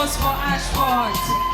applause for Ashford.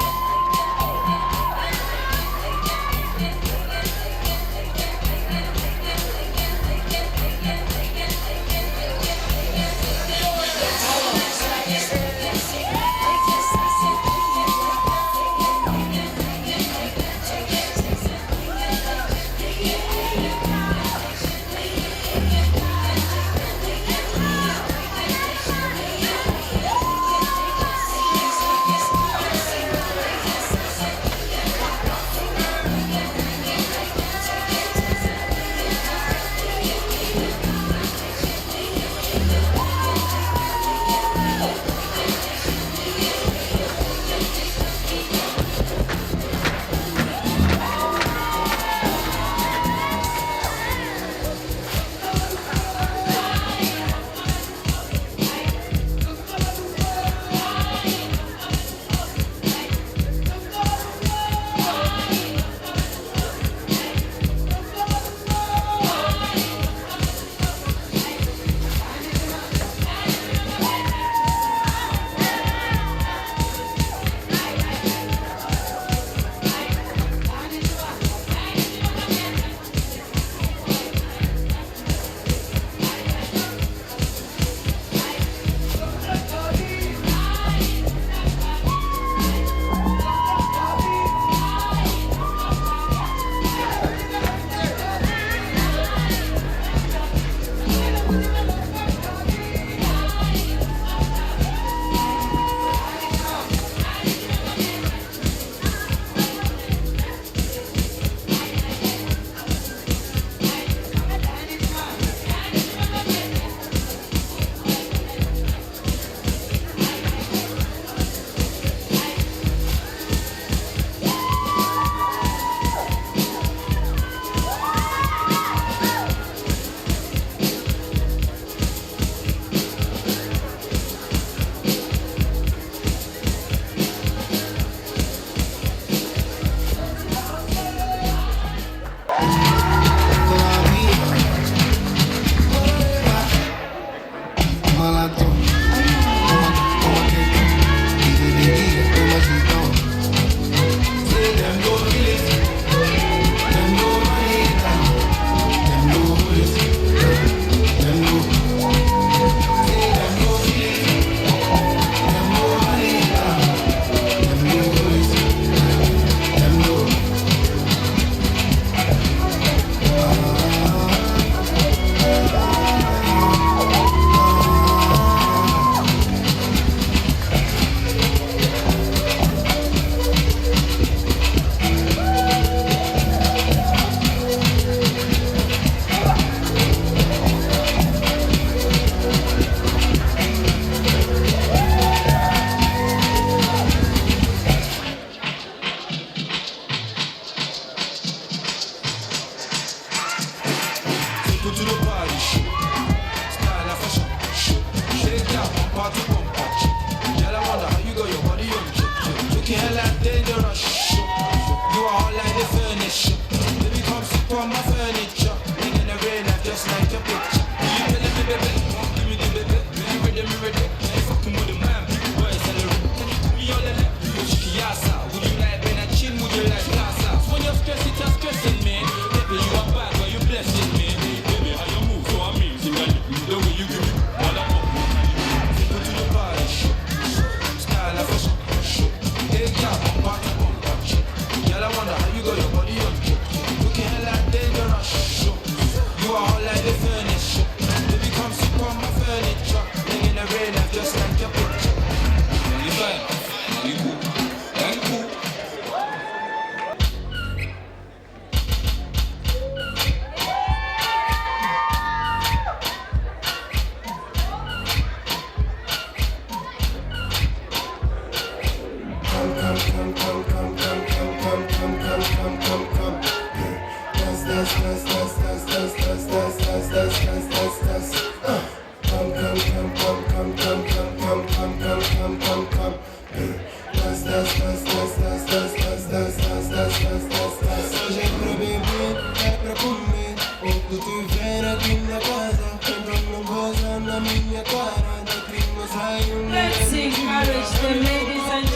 Let's encourage the ladies and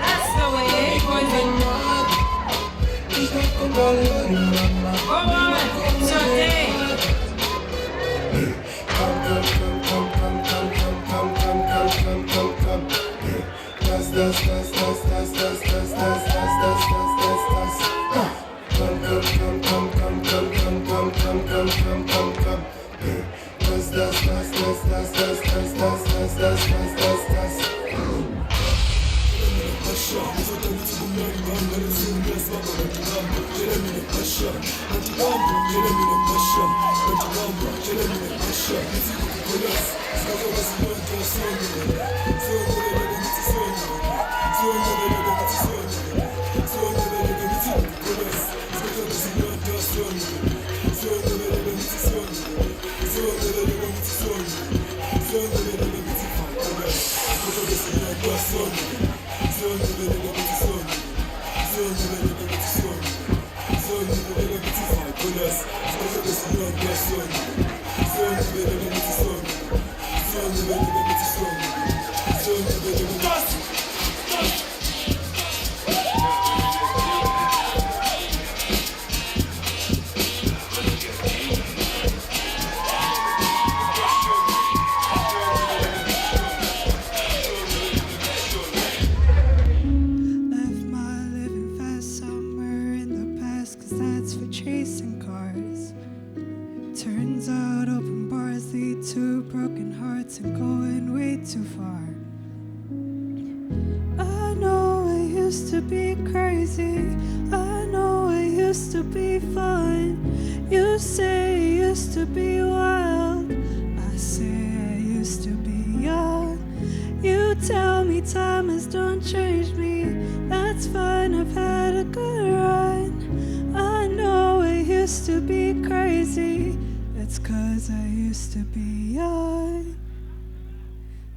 That's the way it goes. Go on, it's your day.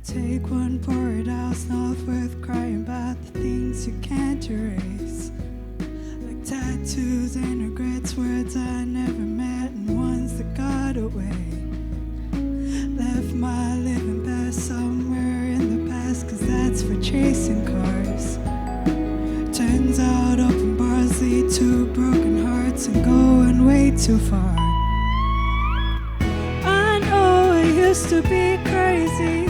Take one, pour it out, it's not worth crying about the things you can't erase. Like tattoos and regrets, words I never met and ones that got away. Left my living past somewhere in the past, cause that's for chasing cars. Turns out open bars lead to broken hearts and going way too far. I know I used to be crazy,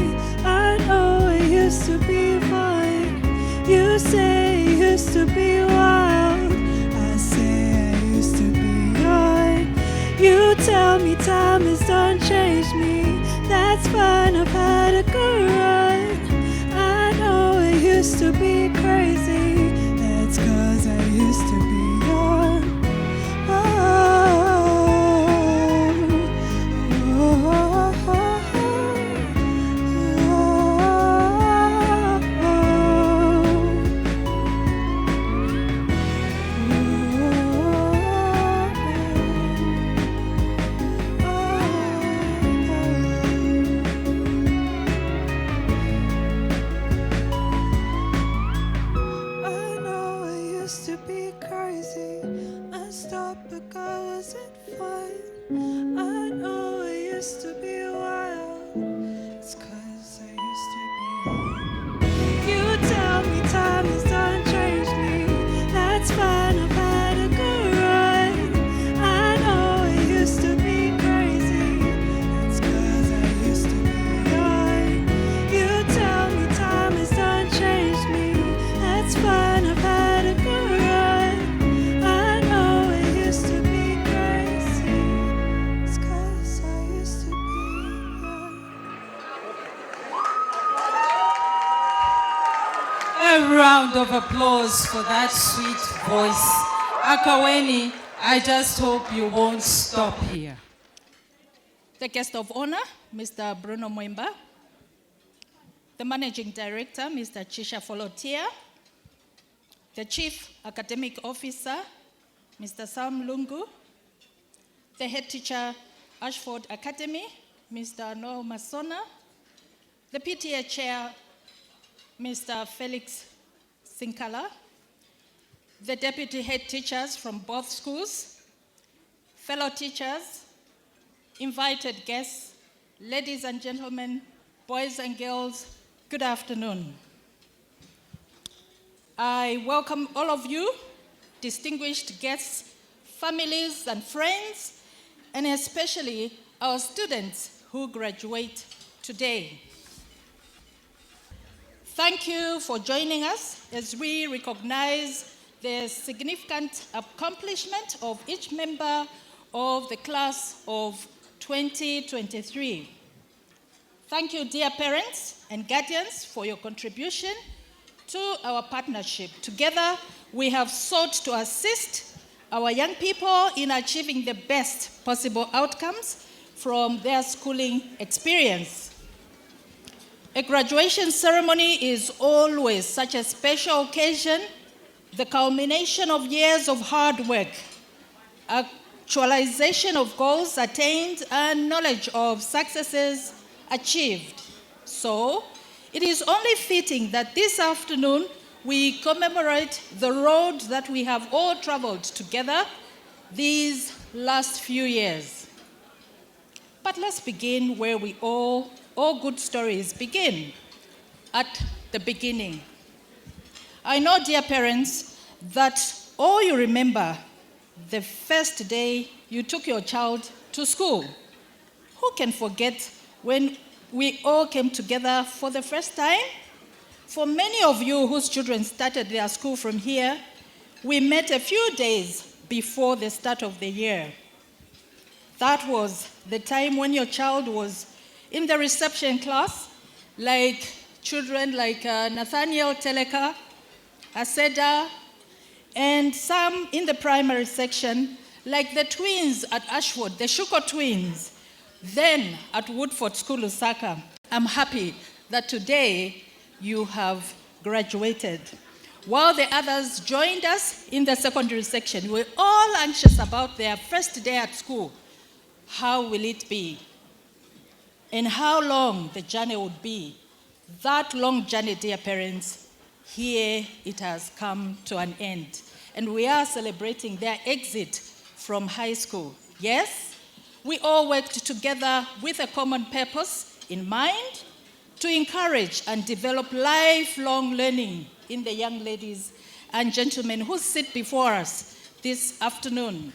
I know I used to be fine. You say I used to be wild, I say I used to be young. You tell me time has done changed me, that's fine, I've had a good run. I know I used to be crazy, that's cause I used to be young. Round of applause for that sweet voice. Akaweni, I just hope you won't stop here. The guest of honor, Mr. Bruno Mwemba. The managing director, Mr. Chisha Folotiya. The chief academic officer, Mr. Sam Lungu. The head teacher, Ashford Academy, Mr. Noel Masona. The PTA chair, Mr. Felix Sinkala, the deputy head teachers from both schools, fellow teachers, invited guests, ladies and gentlemen, boys and girls, Good afternoon. I welcome all of you, distinguished guests, families and friends, and especially our students who graduate today. Thank you for joining us as we recognize the significant accomplishment of each member of the class of 2023. Thank you, dear parents and guardians, for your contribution to our partnership. Together, we have sought to assist our young people in achieving the best possible outcomes from their schooling experience. A graduation ceremony is always such a special occasion, the culmination of years of hard work, actualization of goals attained, and knowledge of successes achieved. So, it is only fitting that this afternoon we commemorate the road that we have all traveled together these last few years. But let's begin where we all good stories begin, at the beginning. I know, dear parents, that all you remember the first day you took your child to school. Who can forget when we all came together for the first time? For many of you whose children started their school from here, we met a few days before the start of the year. That was the time when your child was in the reception class, like children like Nathaniel Teleka, Aseda, and some in the primary section, like the twins at Ashford, the Shuko twins, then at Woodford School, Lusaka. I'm happy that today you have graduated. While the others joined us in the secondary section, we're all anxious about their first day at school. How will it be? And how long the journey would be. That long journey, dear parents, here it has come to an end. And we are celebrating their exit from high school. Yes? We all worked together with a common purpose in mind to encourage and develop lifelong learning in the young ladies and gentlemen who sit before us this afternoon.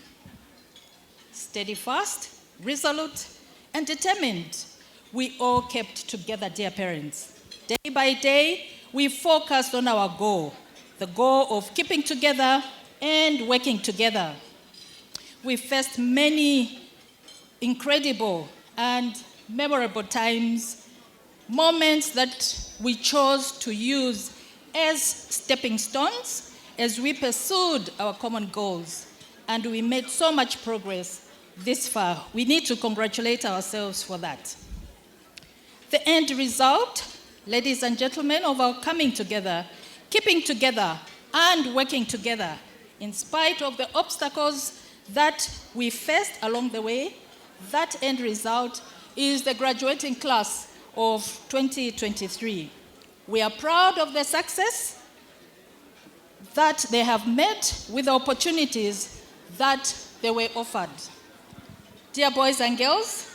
Steadfast, resolute, and determined, we all kept together, dear parents. Day by day, we focused on our goal, the goal of keeping together and working together. We faced many incredible and memorable times, moments that we chose to use as stepping stones as we pursued our common goals. And we made so much progress this far. We need to congratulate ourselves for that. The end result, ladies and gentlemen, of our coming together, keeping together, and working together, in spite of the obstacles that we faced along the way, that end result is the graduating class of 2023. We are proud of the success that they have met with the opportunities that they were offered. Dear boys and girls,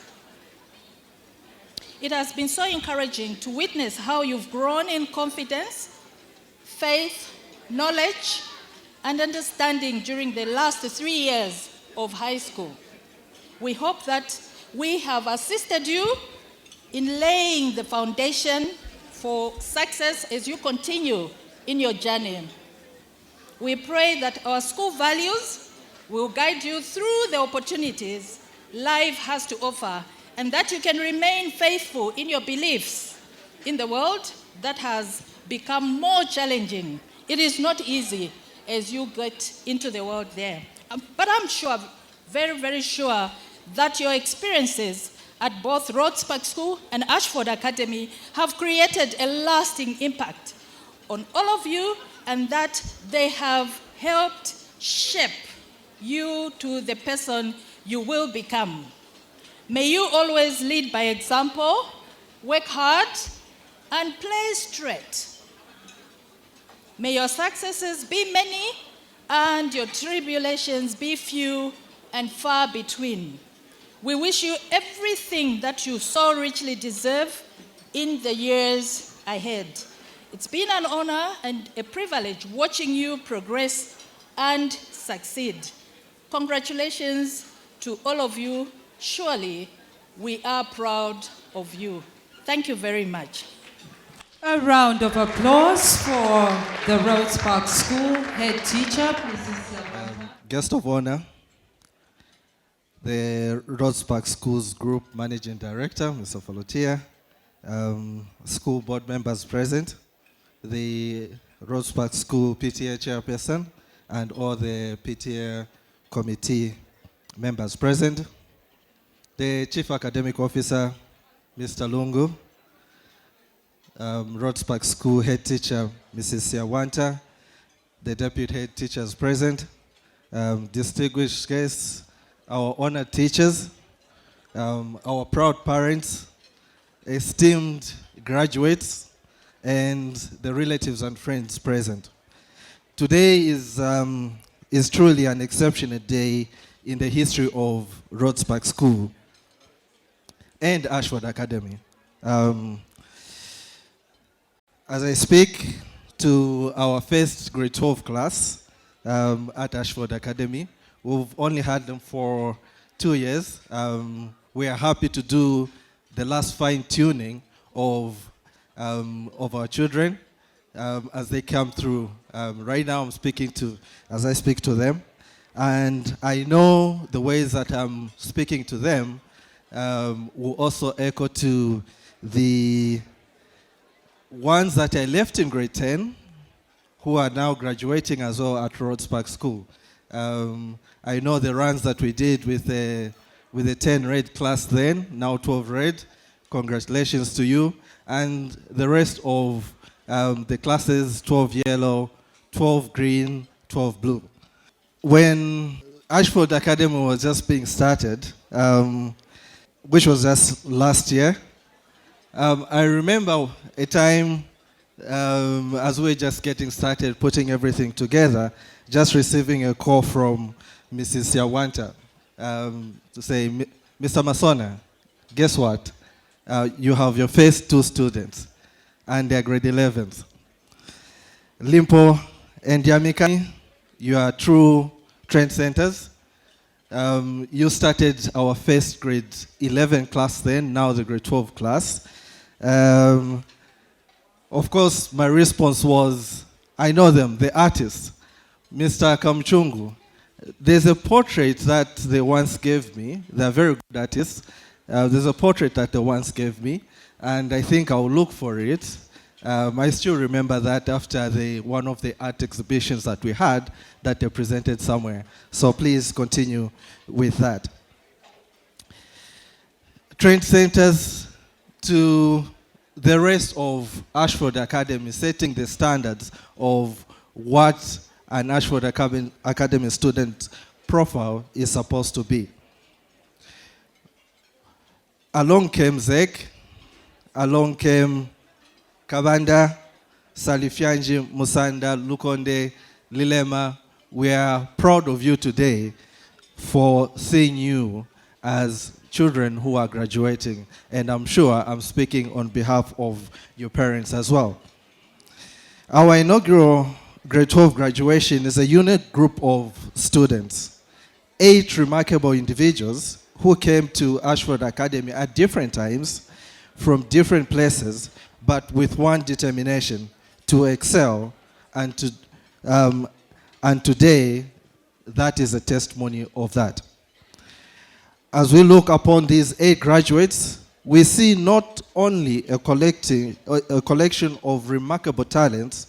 it has been so encouraging to witness how you've grown in confidence, faith, knowledge, and understanding during the last 3 years of high school. We hope that we have assisted you in laying the foundation for success as you continue in your journey. We pray that our school values will guide you through the opportunities life has to offer, and that you can remain faithful in your beliefs in the world that has become more challenging. It is not easy as you get into the world there. But I'm sure, very, very sure, that your experiences at both Rhodes Park School and Ashford Academy have created a lasting impact on all of you, and that they have helped shape you to the person you will become. May you always lead by example, work hard, and play straight. May your successes be many and your tribulations be few and far between. We wish you everything that you so richly deserve in the years ahead. It's been an honor and a privilege watching you progress and succeed. Congratulations to all of you. Surely we are proud of you. Thank you very much. A round of applause for the Rhodes Park School head teacher, Mrs. Guest of honor, the Rhodes Park School's Group Managing Director, Mr. Folotiya, school board members present, the Rhodes Park School PTA chairperson, and all the PTA committee members present, the Chief Academic Officer, Mr. Lungu, Rhodes Park School head teacher, Mrs. Siawanta, the deputy head teachers present, distinguished guests, our honored teachers, our proud parents, esteemed graduates, and the relatives and friends present. Today is truly an exceptional day in the history of Rhodes Park School and Ashford Academy. As I speak to our first grade 12 class at Ashford Academy, we've only had them for 2 years. We are happy to do the last fine-tuning of our children as they come through. Right now I'm as I speak to them, and I know the ways that I'm speaking to them will also echo to the ones that I left in grade 10 who are now graduating as well at Rhodes Park School. I know the runs that we did with the 10 red class then, now 12 red. Congratulations to you. And the rest of the classes, 12 yellow, 12 green, 12 blue. When Ashford Academy was just being started, which was just last year, I remember a time as we were just getting started, putting everything together, just receiving a call from Mrs. Siawanta to say, Mr. Masona, guess what? You have your first 2 students, and they're grade 11th. Limpo and Yamika, you are true trendsetters. You started our first grade 11 class then, now the grade 12 class. Of course, my response was, I know them, the artists. Mr. Kamchungu, there's a portrait that they once gave me. They're very good artists. There's a portrait that they once gave me, and I think I'll look for it. I still remember that after one of the art exhibitions that we had that they presented somewhere. So please continue with that. Trendsetters to the rest of Ashford Academy, setting the standards of what an Ashford Academy student profile is supposed to be. Along came Zek, along came Kabanda, Salifyanji, Musanda, Lukonde, Lilema. We are proud of you today for seeing you as children who are graduating, and I'm sure I'm speaking on behalf of your parents as well. Our inaugural grade 12 graduation is a unique group of students, 8 remarkable individuals who came to Ashford Academy at different times, from different places, but with one determination, to excel, and today, that is a testimony of that. As we look upon these 8 graduates, we see not only a collection of remarkable talents,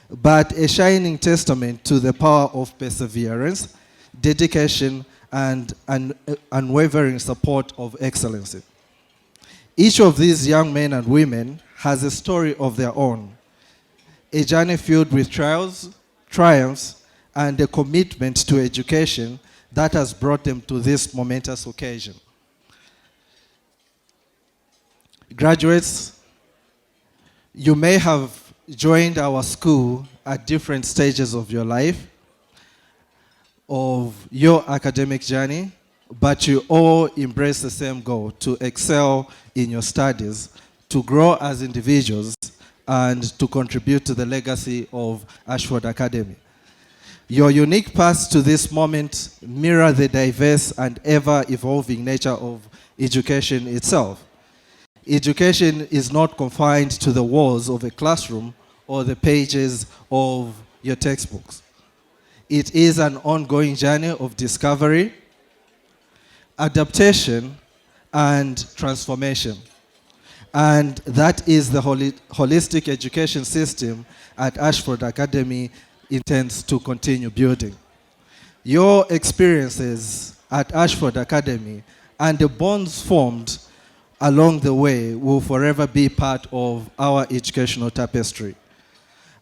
but a shining testament to the power of perseverance, dedication, and unwavering support of excellency. Each of these young men and women has a story of their own, a journey filled with trials, triumphs, and a commitment to education that has brought them to this momentous occasion. Graduates, you may have joined our school at different stages of your life, of your academic journey, but you all embrace the same goal: to excel in your studies, to grow as individuals, and to contribute to the legacy of Ashford Academy. Your unique paths to this moment mirror the diverse and ever-evolving nature of education itself. Education is not confined to the walls of a classroom or the pages of your textbooks. It is an ongoing journey of discovery, adaptation, and transformation. And that is the holistic education system at Ashford Academy intends to continue building. Your experiences at Ashford Academy and the bonds formed along the way will forever be part of our educational tapestry.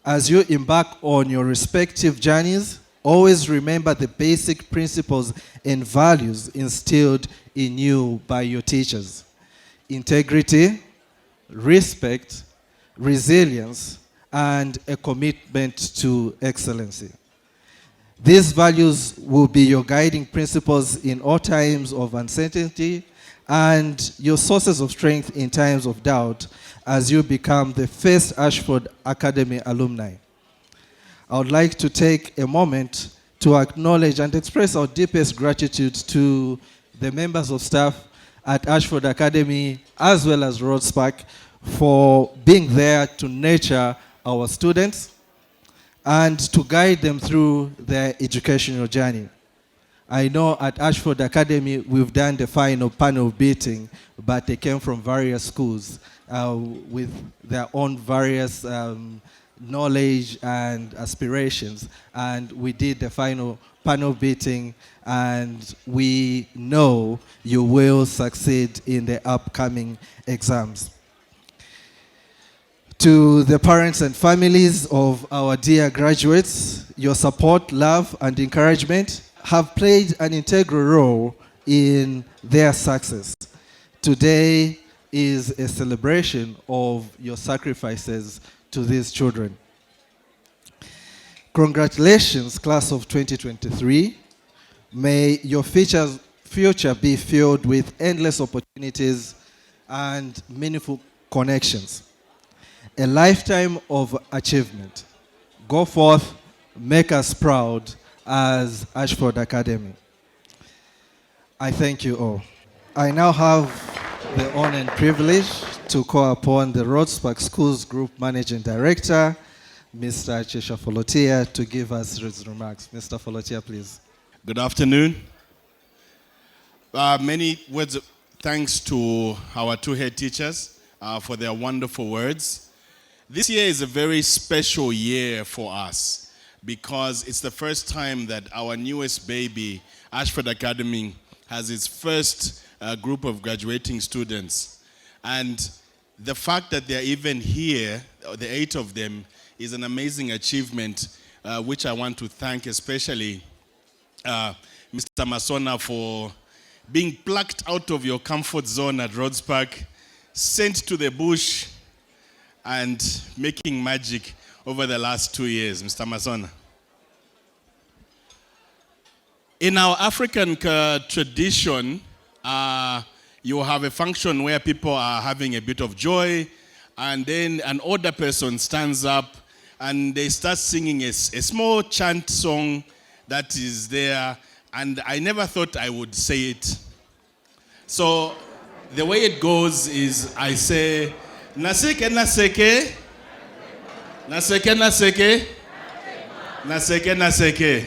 As you embark on your respective journeys, always remember the basic principles and values instilled in you by your teachers: integrity, respect, resilience, and a commitment to excellency. These values will be your guiding principles in all times of uncertainty and your sources of strength in times of doubt as you become the first Ashford Academy alumni. I would like to take a moment to acknowledge and express our deepest gratitude to the members of staff at Ashford Academy as well as Rhodes Park for being there to nurture our students and to guide them through their educational journey. I know at Ashford Academy we've done the final panel beating, but they came from various schools with their own various knowledge and aspirations, and we did the final panel beating, and we know you will succeed in the upcoming exams. To the parents and families of our dear graduates, your support, love, and encouragement have played an integral role in their success. Today is a celebration of your sacrifices to these children. Congratulations, class of 2023. May your future be filled with endless opportunities and meaningful connections. A lifetime of achievement. Go forth, make us proud as Ashford Academy. I thank you all. I now have the honor and privilege to call upon the Rhodes Park School's Group Managing Director, Mr. Chisha Folotiya, to give us his remarks. Mr. Folotiya, please. Good afternoon. Many words of thanks to our two head teachers for their wonderful words. This year is a very special year for us because it's the first time that our newest baby, Ashford Academy, has its first group of graduating students. And the fact that they're even here, the 8 of them, is an amazing achievement, which I want to thank especially Mr. Masona for being plucked out of your comfort zone at Rhodes Park, sent to the bush, and making magic over the last 2 years, Mr. Masona. In our African tradition, you have a function where people are having a bit of joy, and then an older person stands up and they start singing a small chant song that is there, and I never thought I would say it. So the way it goes is I say, Naseke, naseke, naseke, naseke, naseke, naseke.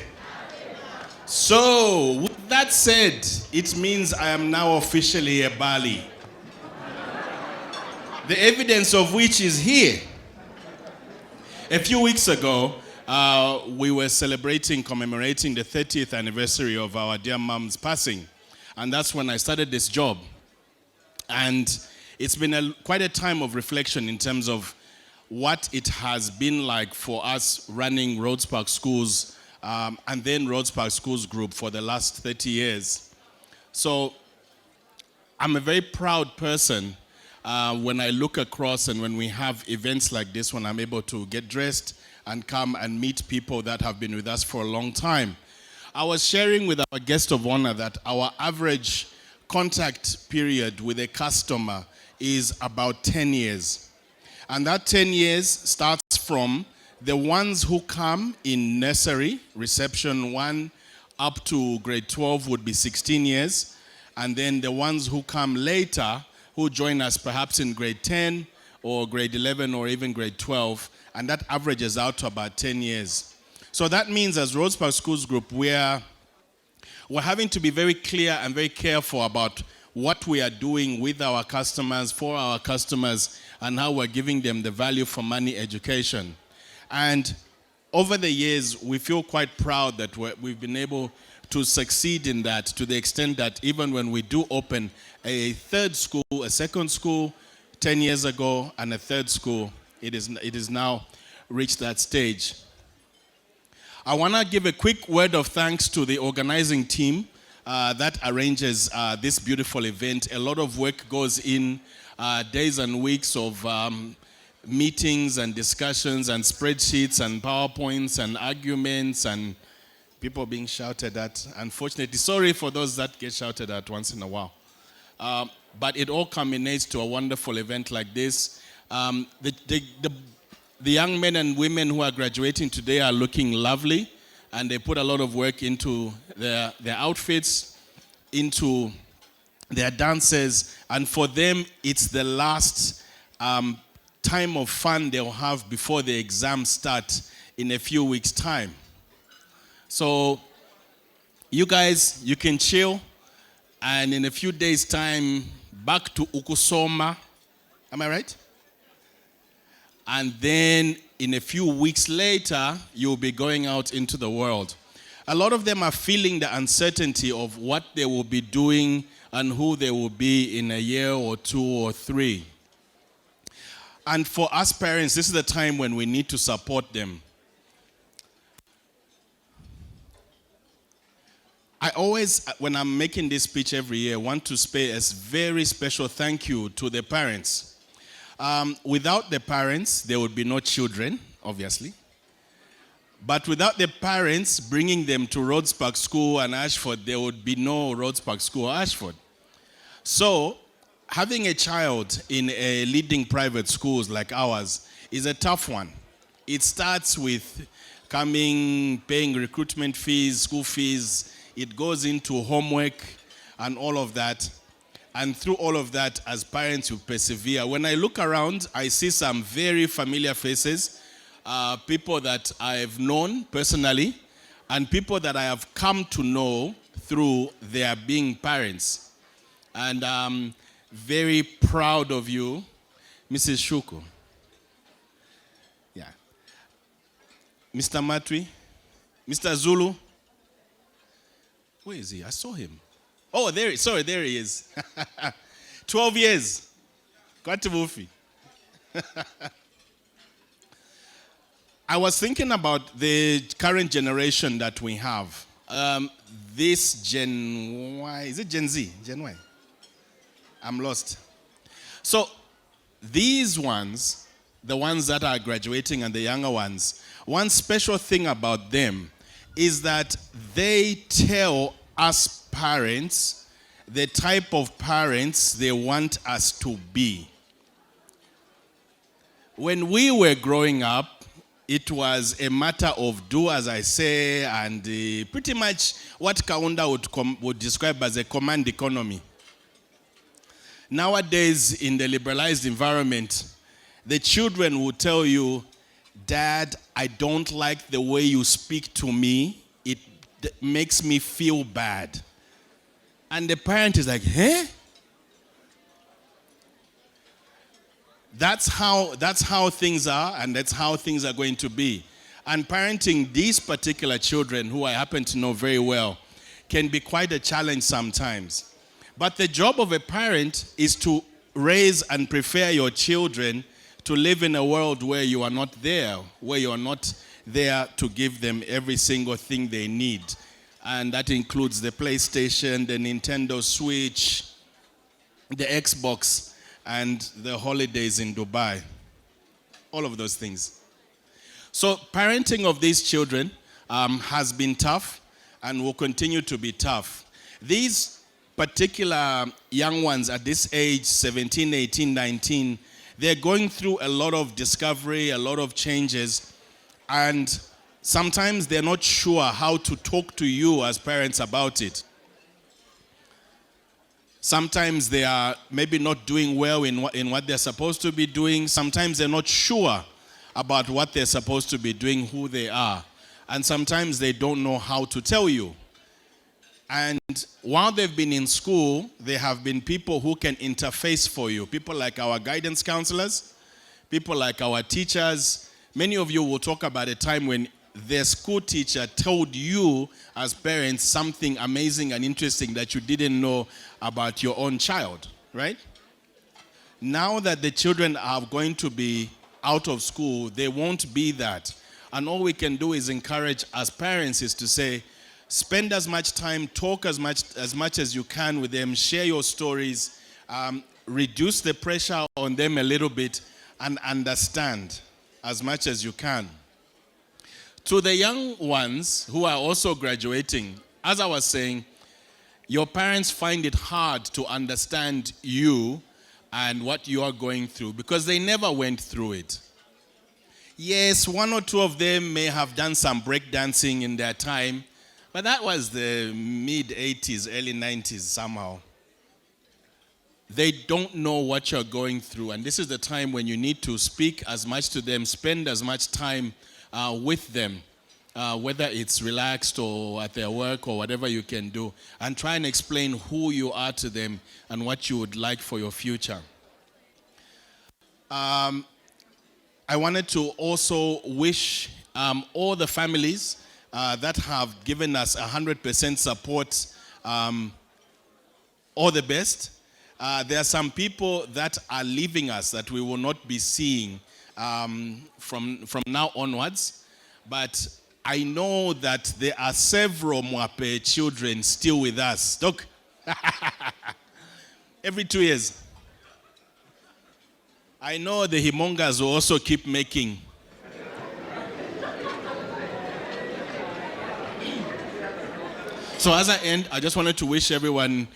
So, with that said, it means I am now officially a Bali. The evidence of which is here. A few weeks ago, we were commemorating the 30th anniversary of our dear mom's passing. And that's when I started this job. And it's been quite a time of reflection in terms of what it has been like for us running Rhodes Park Schools and then Rhodes Park Schools Group for the last 30 years. So I'm a very proud person when I look across and when we have events like this, when I'm able to get dressed and come and meet people that have been with us for a long time. I was sharing with our guest of honor that our average contact period with a customer is about 10 years. And that 10 years starts from the ones who come in nursery, reception 1, up to grade 12 would be 16 years. And then the ones who come later, who join us perhaps in grade 10 or grade 11 or even grade 12, and that averages out to about 10 years. So that means as Rhodes Park Schools Group, we're having to be very clear and very careful about what we are doing with our customers, for our customers, and how we're giving them the value for money education. And over the years, we feel quite proud that we've been able to succeed in that, to the extent that even when we do open a third school, a second school 10 years ago, and a third school, it is now reached that stage. I want to give a quick word of thanks to the organizing team that arranges this beautiful event. A lot of work goes in, days and weeks of meetings and discussions and spreadsheets and PowerPoints and arguments and people being shouted at. Unfortunately, sorry for those that get shouted at once in a while. But it all culminates to a wonderful event like this. The young men and women who are graduating today are looking lovely, and they put a lot of work into their outfits, into their dances, and for them, it's the last time of fun they'll have before the exams start in a few weeks' time. So you guys, you can chill, and in a few days' time, back to Ukusoma. Am I right? And then in a few weeks later, you'll be going out into the world. A lot of them are feeling the uncertainty of what they will be doing and who they will be in a year or 2 or 3. And for us parents, this is the time when we need to support them. I always, when I'm making this speech every year, want to pay a very special thank you to the parents. Without the parents, there would be no children, obviously. But without the parents bringing them to Rhodes Park School and Ashford, there would be no Rhodes Park School or Ashford. So, having a child in a leading private schools like ours is a tough one. It starts with coming, paying recruitment fees, school fees. It goes into homework and all of that. And through all of that, as parents, you persevere. When I look around, I see some very familiar faces, people that I've known personally, and people that I have come to know through their being parents. And I'm very proud of you, Mrs. Shuku. Yeah. Mr. Matwi, Mr. Zulu. Where is he? I saw him. Oh, there he is. 12 years. Kwatibufi. I was thinking about the current generation that we have. This Gen Y, is it Gen Z? Gen Y? I'm lost. So these ones, the ones that are graduating and the younger ones, one special thing about them is that they tell us parents the type of parents they want us to be. When we were growing up, it was a matter of do as I say, and pretty much what Kaunda would describe as a command economy. Nowadays, in the liberalized environment, the children will tell you, Dad, I don't like the way you speak to me. It makes me feel bad. And the parent is like, huh? That's how things are, and that's how things are going to be. And parenting these particular children, who I happen to know very well, can be quite a challenge sometimes. But the job of a parent is to raise and prepare your children to live in a world where you are not there, where you are not there to give them every single thing they need. And that includes the PlayStation, the Nintendo Switch, the Xbox, and the holidays in Dubai. All of those things. So parenting of these children has been tough and will continue to be tough. These particular young ones at this age, 17, 18, 19, They're going through a lot of discovery, a lot of changes, and sometimes they're not sure how to talk to you as parents about it. Sometimes they are maybe not doing well in what they're supposed to be doing. Sometimes they're not sure about what they're supposed to be doing, who they are. And sometimes they don't know how to tell you. And while they've been in school, there have been people who can interface for you. People like our guidance counselors, people like our teachers. Many of you will talk about a time when their school teacher told you as parents something amazing and interesting that you didn't know about your own child, right? Now that the children are going to be out of school, they won't be that. And all we can do is encourage as parents is to say, spend as much time, talk as much as you can with them, share your stories, reduce the pressure on them a little bit, and understand as much as you can. To the young ones who are also graduating, as I was saying, your parents find it hard to understand you and what you are going through because they never went through it. Yes, one or two of them may have done some breakdancing in their time, but that was the mid-80s, early 90s somehow. They don't know what you're going through, and this is the time when you need to speak as much to them, spend as much time with them, whether it's relaxed or at their work or whatever you can do, and try and explain who you are to them and what you would like for your future. I wanted to also wish all the families that have given us 100% support all the best. There are some people that are leaving us that we will not be seeing from now onwards, but I know that there are several Mwape children still with us. Look, every 2 years. I know the Himongas will also keep making. So as I end, I just wanted to wish everyone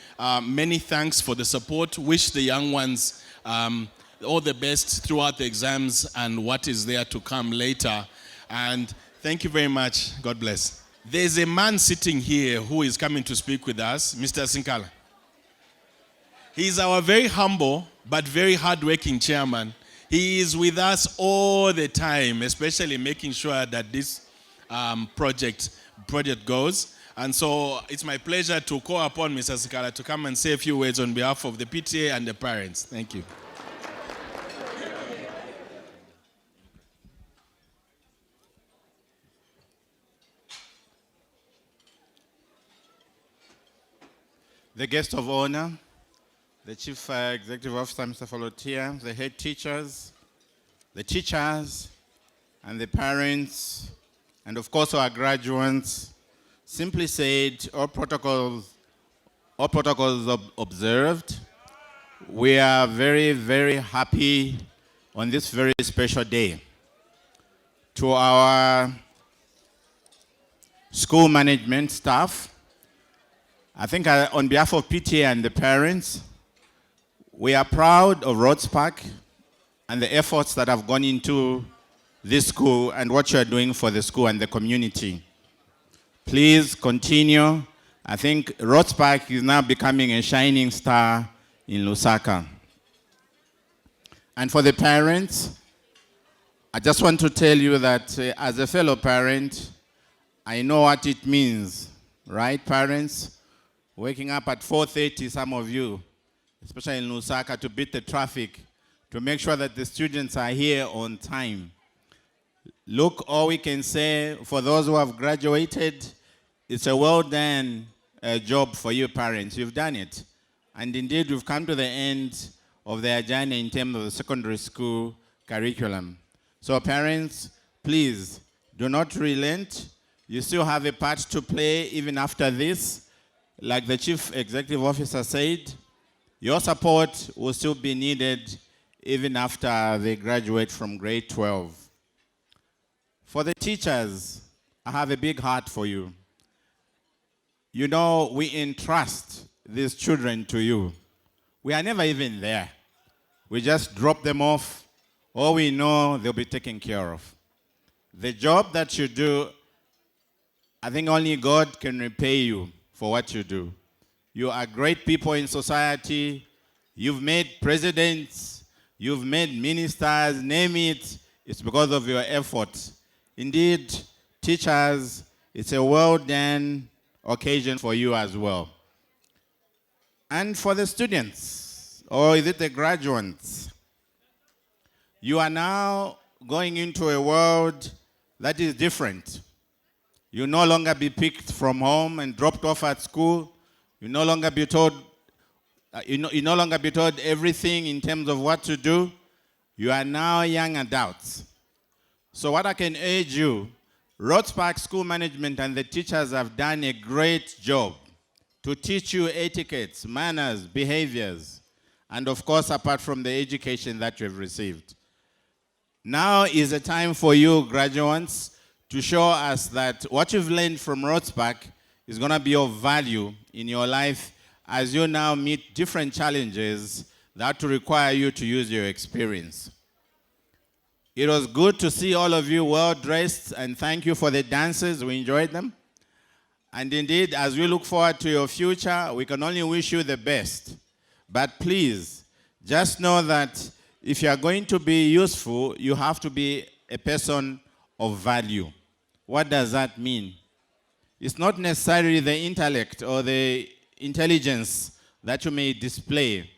many thanks for the support. Wish the young ones all the best throughout the exams and what is there to come later. And thank you very much. God bless. There's a man sitting here who is coming to speak with us, Mr. Sinkala. He's our very humble but very hardworking chairman. He is with us all the time, especially making sure that this project goes. And so it's my pleasure to call upon Mr. Sinkala to come and say a few words on behalf of the PTA and the parents. Thank you. The guest of honor, the Chief Executive Officer, Mr. Folotiya, the head teachers, the teachers, and the parents, and of course our graduates. Simply said, all protocols observed. We are very, very happy on this very special day. To our school management staff, I think on behalf of PTA and the parents, we are proud of Rhodes Park and the efforts that have gone into this school and what you are doing for the school and the community. Please continue. I think Rhodes Park is now becoming a shining star in Lusaka. And for the parents, I just want to tell you that as a fellow parent, I know what it means, right, parents? Waking up at 4:30, some of you, especially in Lusaka, to beat the traffic, to make sure that the students are here on time. Look, all we can say for those who have graduated, it's a well done job for you parents. You've done it. And indeed, we've come to the end of their journey in terms of the secondary school curriculum. So parents, please, do not relent. You still have a part to play even after this. Like the Chief Executive Officer said, your support will still be needed even after they graduate from grade 12. For the teachers, I have a big heart for you. You know, we entrust these children to you. We are never even there. We just drop them off. All we know, they'll be taken care of. The job that you do, I think only God can repay you for what you do. You are great people in society. You've made presidents. You've made ministers, name it. It's because of your effort. Indeed, teachers, it's a well-done occasion for you as well. And for the students, or is it the graduates? You are now going into a world that is different. You no longer be picked from home and dropped off at school. You no longer be told, you no longer be told everything in terms of what to do. You are now young adults. So what I can urge you, Rhodes Park School management and the teachers have done a great job to teach you etiquettes, manners, behaviors, and of course, apart from the education that you've received. Now is the time for you, graduates, to show us that what you've learned from Rhodes Park is going to be of value in your life as you now meet different challenges that will require you to use your experience. It was good to see all of you well dressed, and thank you for the dances. We enjoyed them. And indeed, as we look forward to your future, we can only wish you the best. But please, just know that if you are going to be useful, you have to be a person of value. What does that mean? It's not necessarily the intellect or the intelligence that you may display.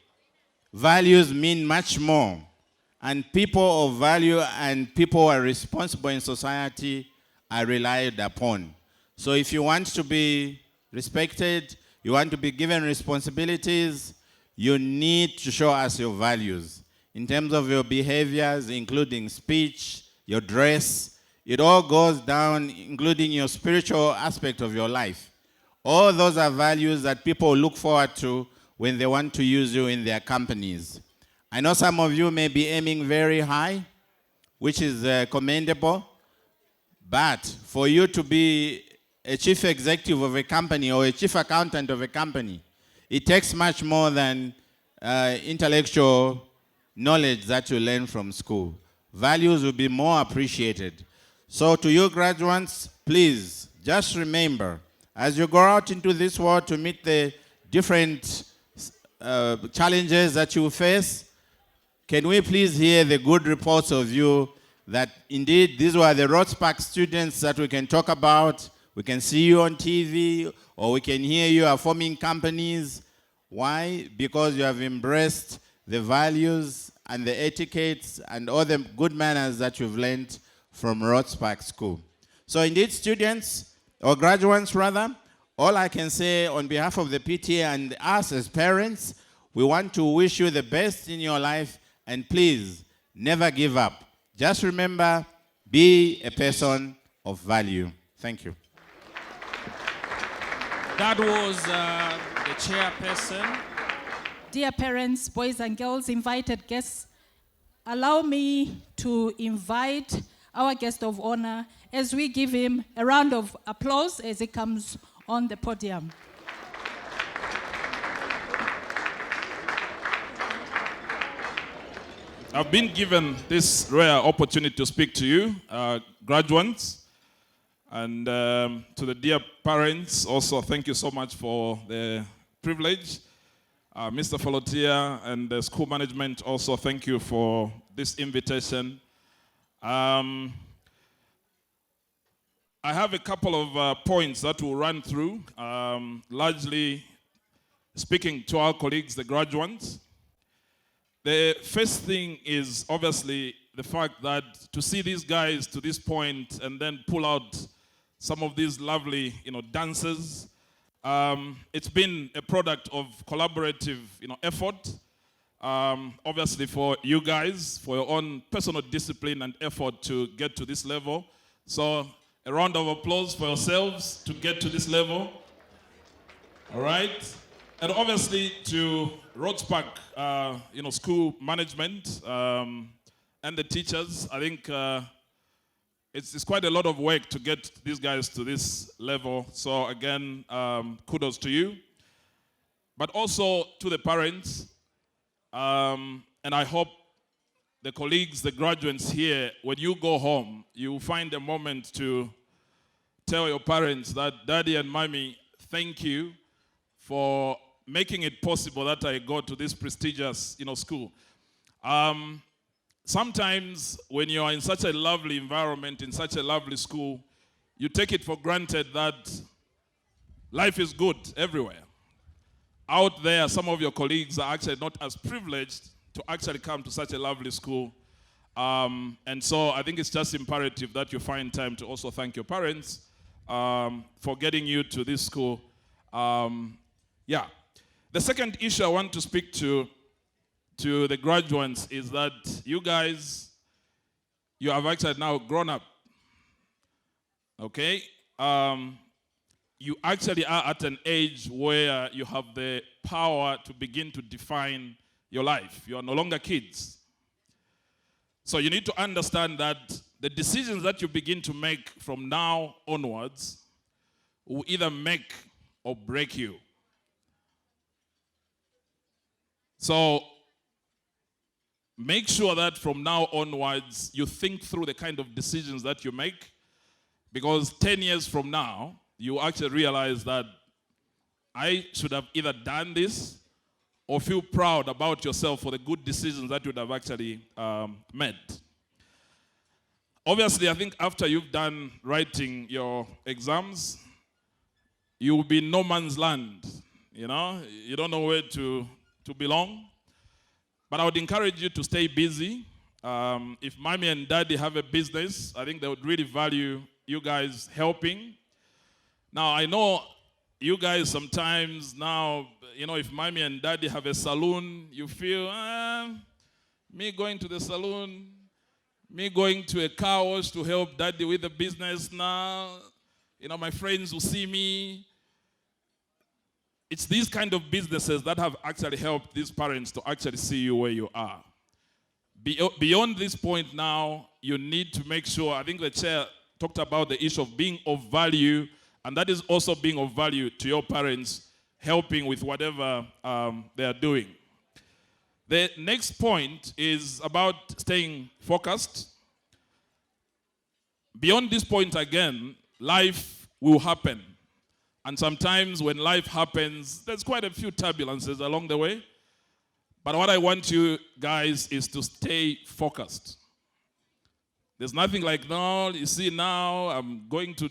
Values mean much more. And people of value and people who are responsible in society are relied upon. So if you want to be respected, you want to be given responsibilities, you need to show us your values. In terms of your behaviors, including speech, your dress, it all goes down, including your spiritual aspect of your life. All those are values that people look forward to when they want to use you in their companies. I know some of you may be aiming very high, which is commendable, but for you to be a chief executive of a company or a chief accountant of a company, it takes much more than intellectual knowledge that you learn from school. Values will be more appreciated. So to you graduates, please just remember, as you go out into this world to meet the different challenges that you face, can we please hear the good reports of you that indeed these were the Rhodes Park students that we can talk about. We can see you on TV, or we can hear you are forming companies. Why? Because you have embraced the values and the etiquettes and all the good manners that you've learned from Rhodes Park School. So indeed, students, or graduates rather, all I can say on behalf of the PTA and us as parents, we want to wish you the best in your life, and please, never give up. Just remember, be a person of value. Thank you. That was the chairperson. Dear parents, boys and girls, invited guests, allow me to invite our guest of honor as we give him a round of applause as he comes on the podium. I've been given this rare opportunity to speak to you, graduates, and to the dear parents also, thank you so much for the privilege. Mr. Folotiya and the school management also, thank you for this invitation. I have a couple of points that we'll run through, largely speaking to our colleagues, the graduates. The first thing is obviously the fact that to see these guys to this point and then pull out some of these lovely, dances, it's been a product of collaborative, effort. Obviously for you guys, for your own personal discipline and effort to get to this level. So a round of applause for yourselves to get to this level. All right. And obviously to Rhodes Park, school management and the teachers. I think it's quite a lot of work to get these guys to this level. So again, kudos to you. But also to the parents. And I hope the colleagues, the graduates here, when you go home, you find a moment to tell your parents that Daddy and Mommy, thank you for making it possible that I go to this prestigious, school. Sometimes when you are in such a lovely environment, in such a lovely school, you take it for granted that life is good everywhere. Out there, some of your colleagues are actually not as privileged to actually come to such a lovely school. And so I think it's just imperative that you find time to also thank your parents for getting you to this school. Yeah. The second issue I want to speak to the graduates is that you guys, you have actually now grown up. Okay? You actually are at an age where you have the power to begin to define your life. You are no longer kids. So you need to understand that the decisions that you begin to make from now onwards will either make or break you. So make sure that from now onwards you think through the kind of decisions that you make, because 10 years from now, you actually realize that I should have either done this or feel proud about yourself for the good decisions that you would have actually made. Obviously, I think after you've done writing your exams, you will be in no man's land. You don't know where to belong. But I would encourage you to stay busy. If Mommy and Daddy have a business, I think they would really value you guys helping. Now, I know you guys sometimes now, if Mommy and Daddy have a salon, you feel, me going to the salon, me going to a car wash to help Daddy with the business now, my friends will see me. It's these kind of businesses that have actually helped these parents to actually see you where you are. Beyond this point now, you need to make sure, I think the chair talked about the issue of being of value, and that is also being of value to your parents, helping with whatever they are doing. The next point is about staying focused. Beyond this point again, life will happen. And sometimes when life happens, there's quite a few turbulences along the way. But what I want you guys is to stay focused. There's nothing like, no, you see now, I'm going to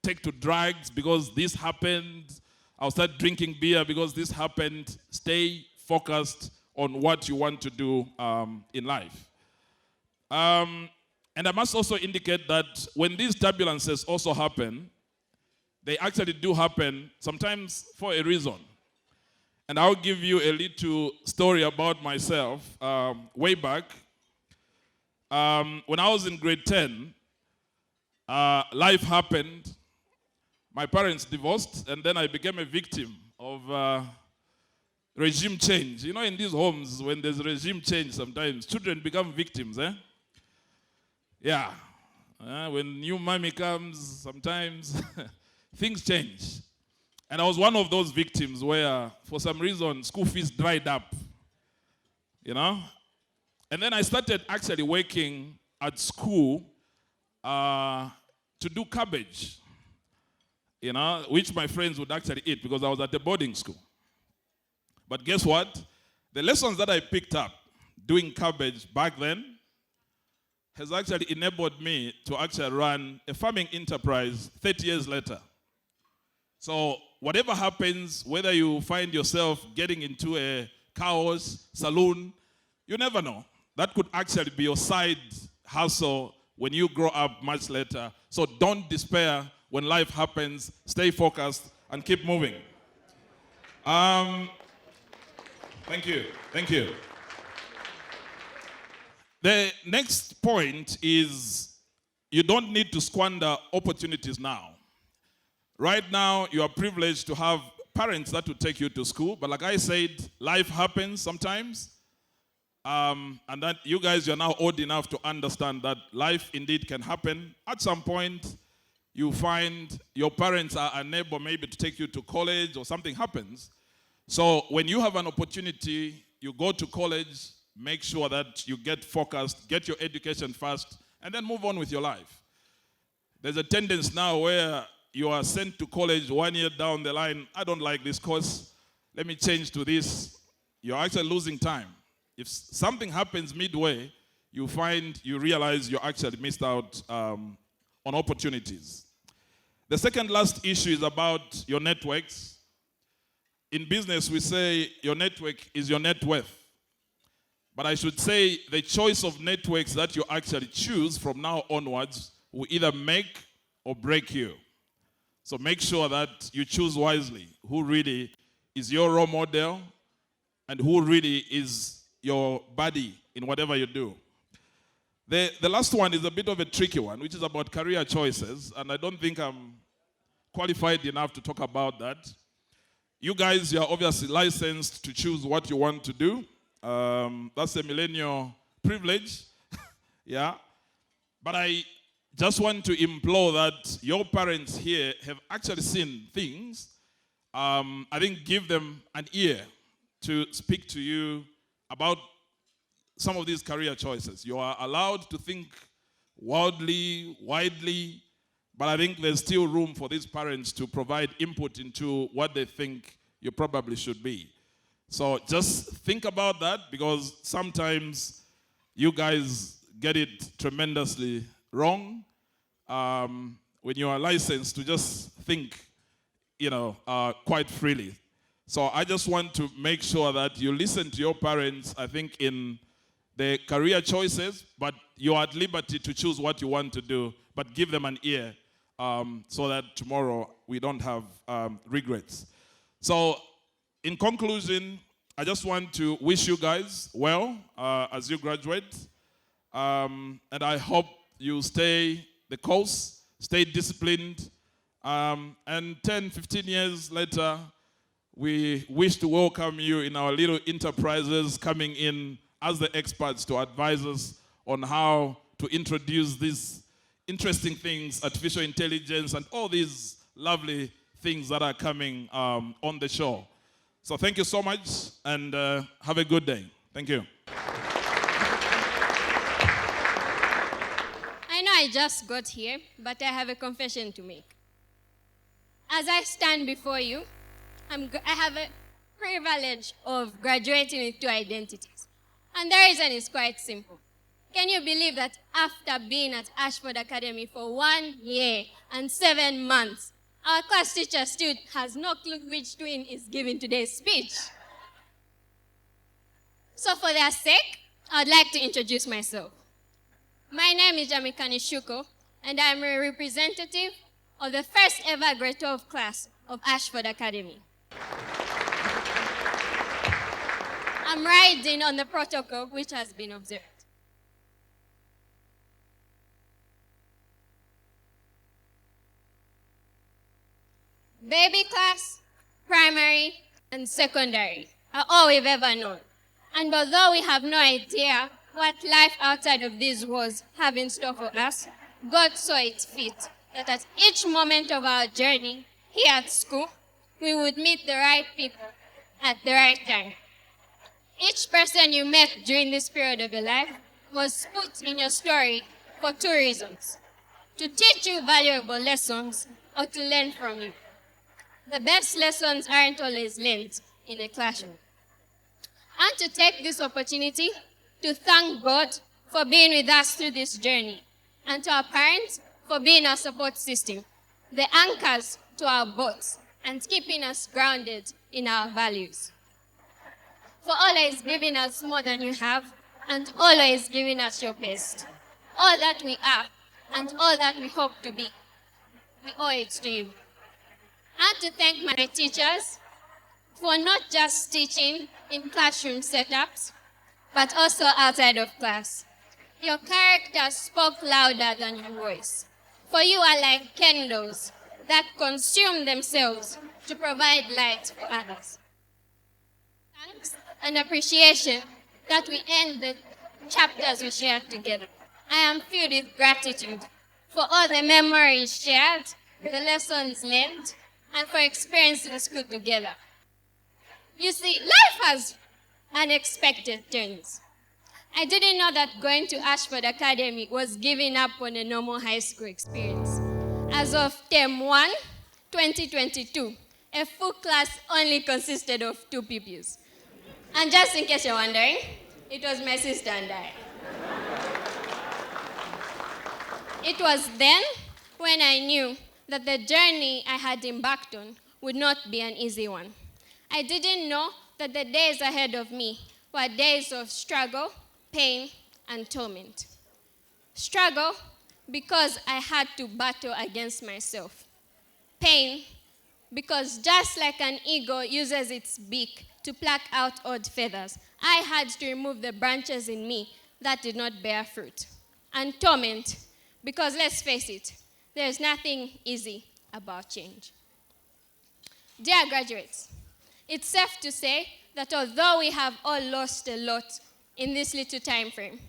take to drugs because this happened. I'll start drinking beer because this happened. Stay focused on what you want to do in life. And I must also indicate that when these turbulences also happen, they actually do happen sometimes for a reason. And I'll give you a little story about myself. Way back, when I was in grade 10, life happened. My parents divorced, and then I became a victim of regime change. In these homes, when there's regime change, sometimes children become victims, Yeah. When new mommy comes, sometimes things change. And I was one of those victims where, for some reason, school fees dried up. And then I started actually working at school to do cabbage, which my friends would actually eat because I was at a boarding school. But guess what? The lessons that I picked up doing cabbage back then has actually enabled me to actually run a farming enterprise 30 years later. So whatever happens, whether you find yourself getting into a car wash, saloon, you never know. That could actually be your side hustle when you grow up much later. So don't despair when life happens. Stay focused and keep moving. Thank you. Thank you. The next point is you don't need to squander opportunities now. Right now, you are privileged to have parents that will take you to school. But like I said, life happens sometimes. And that you guys, you're now old enough to understand that life indeed can happen. At some point, you find your parents are unable maybe to take you to college or something happens. So when you have an opportunity, you go to college, make sure that you get focused, get your education first, and then move on with your life. There's a tendency now where you are sent to college 1 year down the line. I don't like this course. Let me change to this. You're actually losing time. If something happens midway, you realize you actually missed out on opportunities. The second last issue is about your networks. In business, we say your network is your net worth. But I should say the choice of networks that you actually choose from now onwards will either make or break you. So make sure that you choose wisely who really is your role model and who really is your buddy in whatever you do. The last one is a bit of a tricky one, which is about career choices, and I don't think I'm qualified enough to talk about that. You guys, you're obviously licensed to choose what you want to do. That's a millennial privilege, yeah. But I just want to implore that your parents here have actually seen things. I think give them an ear to speak to you about some of these career choices. You are allowed to think widely, but I think there's still room for these parents to provide input into what they think you probably should be. So just think about that, because sometimes you guys get it tremendously wrong when you are licensed to just think, quite freely. So I just want to make sure that you listen to your parents, I think, in the career choices, but you are at liberty to choose what you want to do, but give them an ear so that tomorrow we don't have regrets. So in conclusion, I just want to wish you guys well as you graduate. And I hope you stay the course, stay disciplined. And 10, 15 years later, we wish to welcome you in our little enterprises, coming in as the experts to advise us on how to introduce these interesting things, artificial intelligence, and all these lovely things that are coming on the show. So thank you so much, and have a good day. Thank you. I know I just got here, but I have a confession to make. As I stand before you, I have a privilege of graduating with 2 identities. And the reason is quite simple. Can you believe that after being at Ashford Academy for 1 year and 7 months, our class teacher still has no clue which twin is giving today's speech? So for their sake, I'd like to introduce myself. My name is Jamikani Shuko, and I'm a representative of the first ever grade 12 class of Ashford Academy. I'm riding on the protocol which has been observed. Baby class, primary, and secondary are all we've ever known. And although we have no idea what life outside of these walls have in store for us, God saw it fit that at each moment of our journey here at school, we would meet the right people at the right time. Each person you met during this period of your life was put in your story for 2 reasons: to teach you valuable lessons or to learn from you. The best lessons aren't always learned in a classroom. And to take this opportunity to thank God for being with us through this journey, and to our parents for being our support system, the anchors to our boats, and keeping us grounded in our values. For always giving us more than you have, and always giving us your best. All that we are, and all that we hope to be, we owe it to you. And to thank my teachers for not just teaching in classroom setups, but also outside of class. Your character spoke louder than your voice, for you are like candles that consume themselves to provide light for others. Thanks and appreciation that we end the chapters we shared together. I am filled with gratitude for all the memories shared, the lessons learned, and for experiencing school together. You see, life has unexpected turns. I didn't know that going to Ashford Academy was giving up on a normal high school experience. As of Term 1, 2022, a full class only consisted of 2 pupils. And just in case you're wondering, it was my sister and I. It was then when I knew that the journey I had embarked on would not be an easy one. I didn't know that the days ahead of me were days of struggle, pain, and torment. Struggle because I had to battle against myself. Pain because just like an eagle uses its beak to pluck out odd feathers, I had to remove the branches in me that did not bear fruit. And torment because, let's face it, there is nothing easy about change. Dear graduates, it's safe to say that although we have all lost a lot in this little time frame,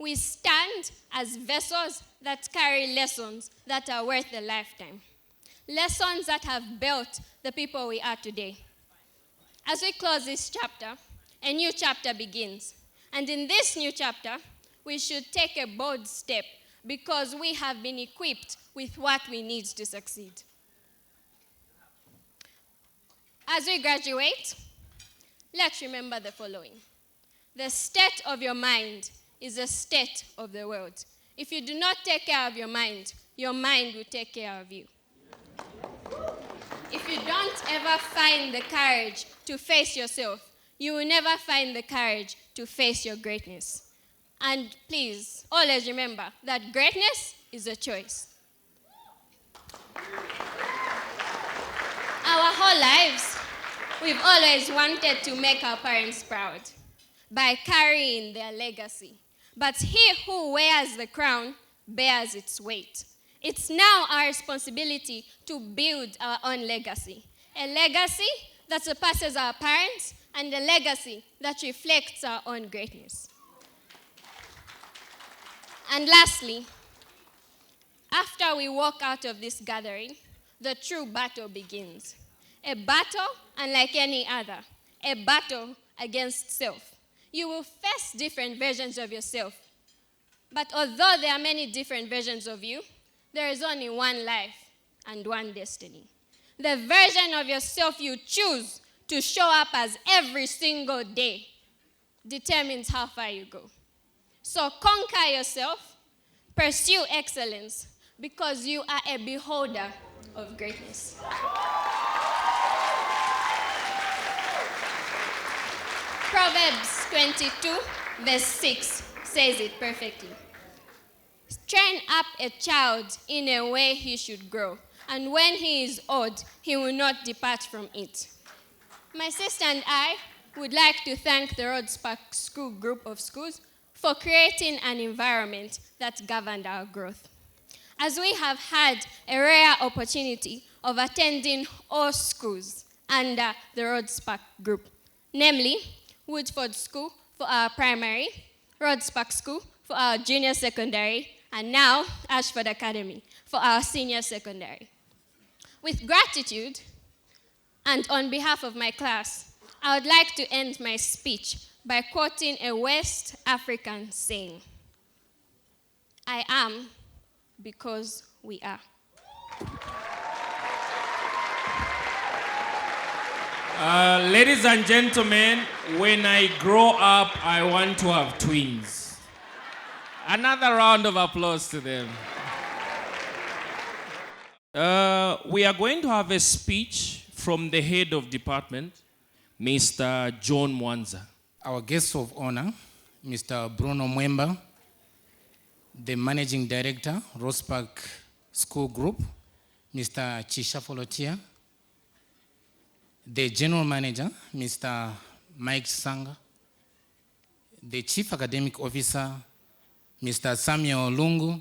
we stand as vessels that carry lessons that are worth a lifetime. Lessons that have built the people we are today. As we close this chapter, a new chapter begins. And in this new chapter, we should take a bold step because we have been equipped with what we need to succeed. As we graduate, let's remember the following. The state of your mind is the state of the world. If you do not take care of your mind will take care of you. If you don't ever find the courage to face yourself, you will never find the courage to face your greatness. And please, always remember that greatness is a choice. Our whole lives, we've always wanted to make our parents proud by carrying their legacy. But he who wears the crown bears its weight. It's now our responsibility to build our own legacy. A legacy that surpasses our parents and a legacy that reflects our own greatness. And lastly, after we walk out of this gathering, the true battle begins. A battle unlike any other. A battle against self. You will face different versions of yourself. But although there are many different versions of you, there is only one life and one destiny. The version of yourself you choose to show up as every single day determines how far you go. So conquer yourself, pursue excellence, because you are a beholder of greatness. Proverbs 22, verse 6 says it perfectly. Train up a child in a way he should grow, and when he is old, he will not depart from it. My sister and I would like to thank the Rhodes Park School group of schools for creating an environment that governed our growth. As we have had a rare opportunity of attending all schools under the Rhodes Park group, namely Woodford School for our primary, Rhodes Park School for our junior secondary, and now Ashford Academy for our senior secondary. With gratitude, and on behalf of my class, I would like to end my speech by quoting a West African saying, "I am because we are." Ladies and gentlemen, when I grow up, I want to have twins. Another round of applause to them. We are going to have a speech from the head of department, Mr. John Mwanza. Our guest of honor, Mr. Bruno Mwemba, the managing director, Rhodes Park School Group, Mr. Chisha Folotiya, the general manager, Mr. Mike Sanga, the chief academic officer, Mr. Samuel Lungu,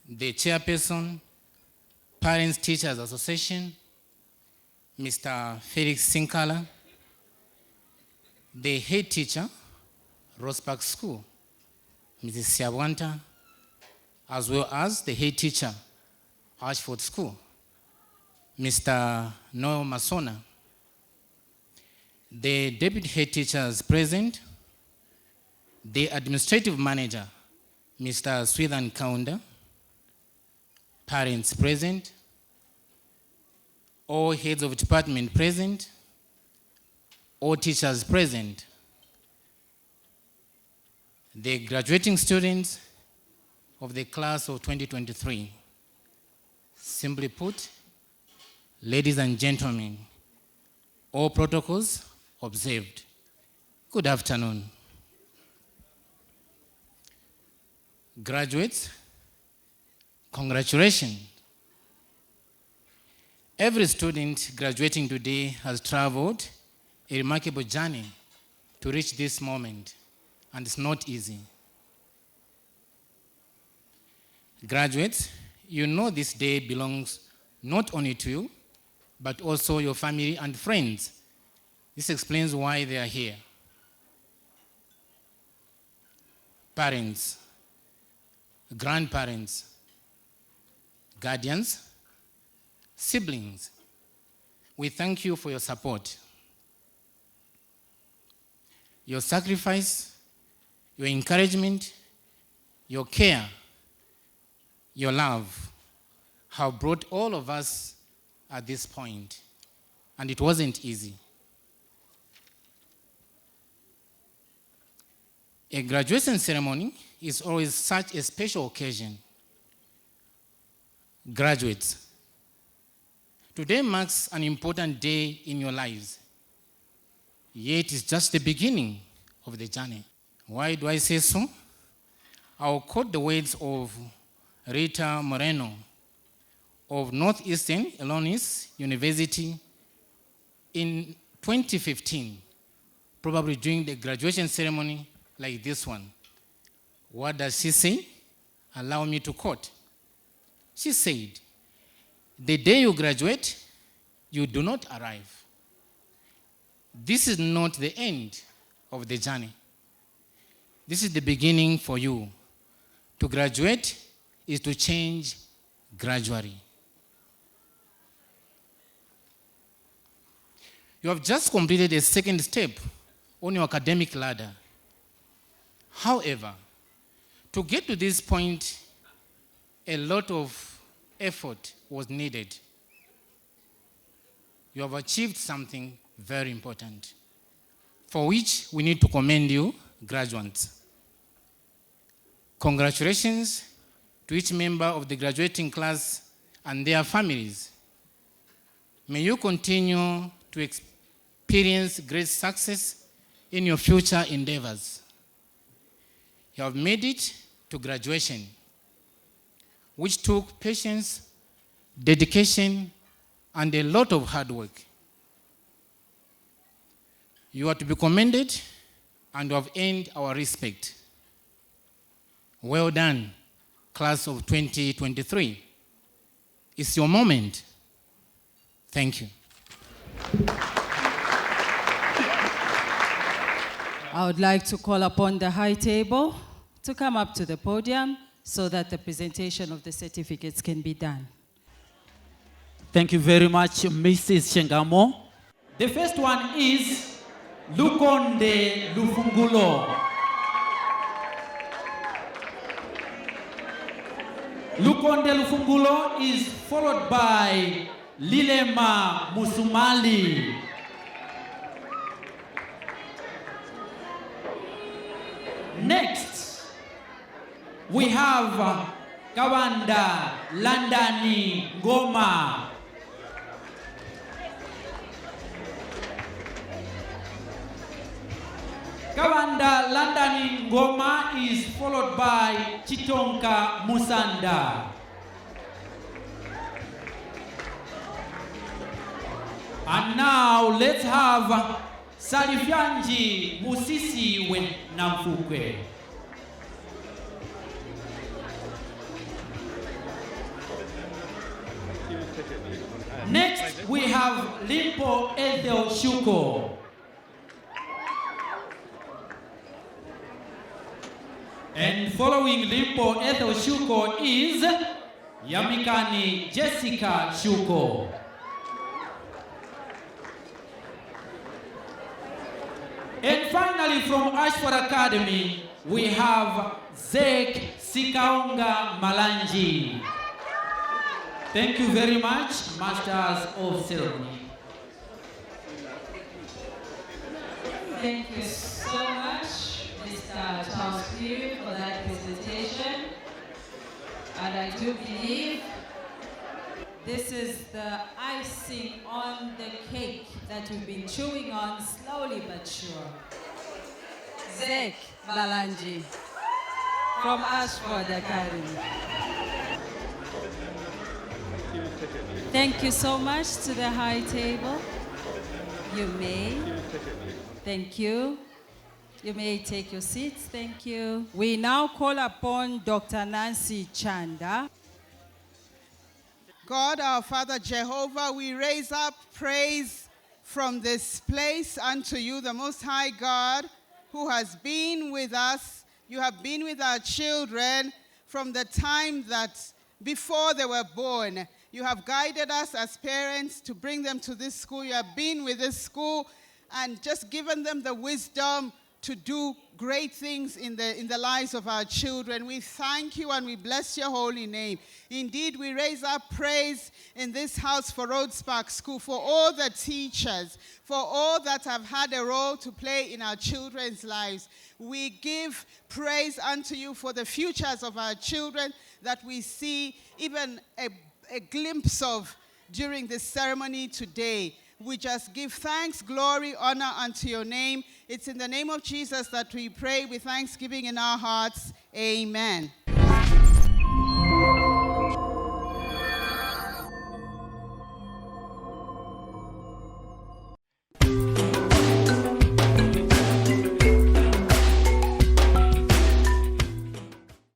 the chairperson, Parents Teachers Association, Mr. Felix Sinkala, the head teacher, Rhodes Park School, Mrs. Siabwanta, as well as the head teacher, Ashford School, Mr. Noel Masona, the deputy head teachers present, the administrative manager, Mr. Swithan Kaunda, parents present, all heads of department present, all teachers present, the graduating students of the class of 2023. Simply put, ladies and gentlemen, all protocols observed. Good afternoon. Graduates, congratulations. Every student graduating today has traveled a remarkable journey to reach this moment, and it's not easy. Graduates, you know this day belongs not only to you, but also your family and friends. This explains why they are here. Parents, grandparents, guardians, siblings, we thank you for your support. Your sacrifice, your encouragement, your care, your love have brought all of us at this point, and it wasn't easy. A graduation ceremony is always such a special occasion. Graduates, today marks an important day in your lives, yet it's just the beginning of the journey. Why do I say so? I'll quote the words of Rita Moreno of Northeastern Illinois University in 2015, probably during the graduation ceremony like this one. What does she say? Allow me to quote. She said, "The day you graduate, you do not arrive. This is not the end of the journey. This is the beginning for you. To graduate is to change gradually." You have just completed a second step on your academic ladder. However, to get to this point, a lot of effort was needed. You have achieved something very important, for which we need to commend you, graduates. Congratulations to each member of the graduating class and their families. May you continue to experience great success in your future endeavors. You have made it to graduation, which took patience, dedication, and a lot of hard work. You are to be commended and you have earned our respect. Well done, class of 2023. It's your moment. Thank you. I would like to call upon the high table to come up to the podium so that the presentation of the certificates can be done. Thank you very much, Mrs. Shengamo. The first one is Lukonde Lufungulo. Lukonde Lufungulo is followed by Lilema Musumali. Next, we have Kawanda Landani Ngoma. Kawanda Landani Ngoma is followed by Chitonka Musanda. And now let's have Salifyanji Musisi Namfukwe. Next, we have Limpo Ethel Shuko. And following Limpo Ethel Shuko is Yamikani Jessica Shuko. And finally, from Ashford Academy, we have Zek Sikaunga Malanji. Thank you very much, Masters of Ceremony. Thank you so much, Mr. Charles Cleary, for that presentation. And I do believe this is the icing on the cake that we've been chewing on slowly but sure. Zek Balanji from Ashford Academy. Thank you so much to the high table. You may. Thank you. You may take your seats. Thank you. We now call upon Dr. Nancy Chanda. God, our Father Jehovah, we raise up praise from this place unto you, the Most High God, who has been with us. You have been with our children from the time that before they were born. You have guided us as parents to bring them to this school. You have been with this school and just given them the wisdom to do great things in the lives of our children. We thank you and we bless your holy name. Indeed, we raise up praise in this house for Rhodes Park School, for all the teachers, for all that have had a role to play in our children's lives. We give praise unto you for the futures of our children that we see even a glimpse of during this ceremony today. We just give thanks, glory, honor unto your name. It's in the name of Jesus that we pray with thanksgiving in our hearts. Amen.